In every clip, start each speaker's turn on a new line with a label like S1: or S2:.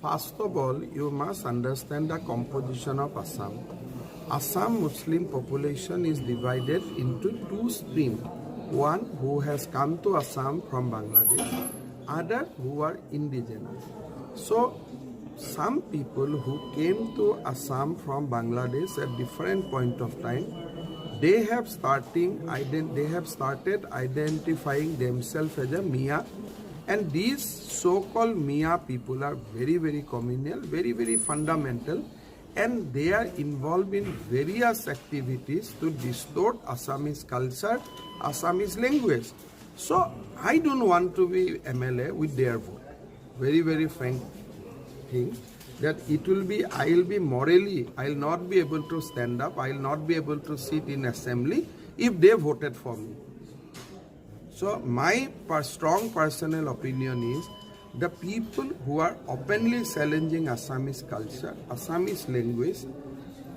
S1: First of all, you must understand the composition of Assam. Assam Muslim population is divided into two streams. One who has come to Assam from Bangladesh, other who are indigenous. So, some people who came to Assam from Bangladesh at different point of time, they have started identifying themselves as a Mia, and these so-called Mia people are very, very communal, very, very fundamental, and they are involved in various activities to distort Assamese culture, Assamese language. So I don't want to be MLA with their vote. Very, very frank thing that it will be, I will be morally, I will not be able to stand up, I will not be able to sit in assembly if they voted for me. So my strong personal opinion is the people who are openly challenging Assamese culture, Assamese language,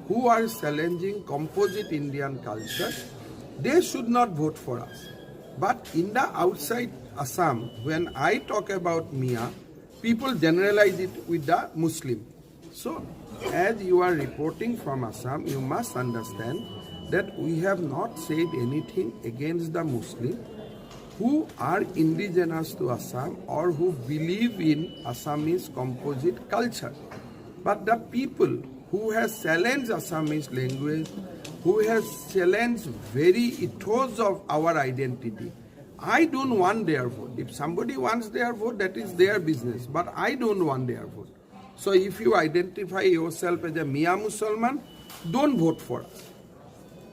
S1: who are challenging composite Indian culture, they should not vote for us. But in the outside Assam, when I talk about Mia, people generalize it with the Muslim. So as you are reporting from Assam, you must understand that we have not said anything against the Muslim who are indigenous to Assam or who believe in Assamese composite culture. But the people who has challenged Assamese language, who has challenged very ethos of our identity, I don't want their vote. If somebody wants their vote, that is their business. But I don't want their vote. So if you identify yourself as a Mia Musalman, don't vote for us.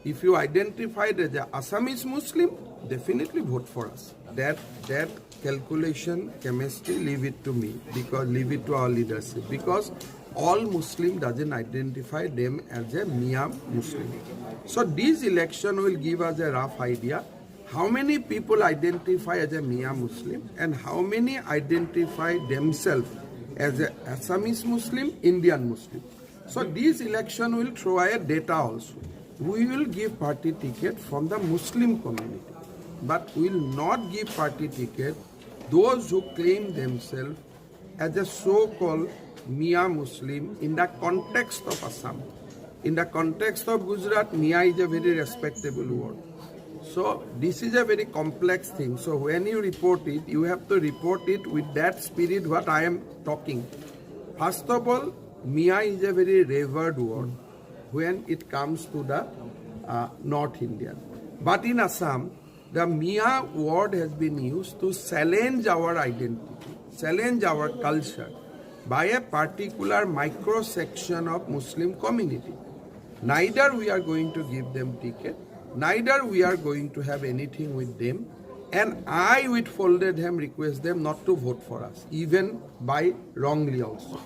S1: If you identified as an Assamese Muslim, definitely vote for us. That calculation, chemistry, leave it to me, because leave it to our leadership. Because all Muslim doesn't identify them as a Mia Muslim. So this election will give us a rough idea how many people identify as a Mia Muslim and how many identify themselves as a Assamese Muslim, Indian Muslim. So this election will throw a data also. We will give party ticket from the Muslim community, but we will not give party ticket those who claim themselves as a so-called Mia Muslim in the context of Assam. In the context of Gujarat, Mia is a very respectable word. So this is a very complex thing. So when you report it, you have to report it with that spirit what I am talking. First of all, Mia is a very revered word when it comes to the North Indian. But in Assam, the Mia word has been used to challenge our identity, challenge our culture by a particular micro section of Muslim community. Neither we are going to give them ticket, neither we are going to have anything with them, and I with folded hand request them not to vote for us, even by wrongly also.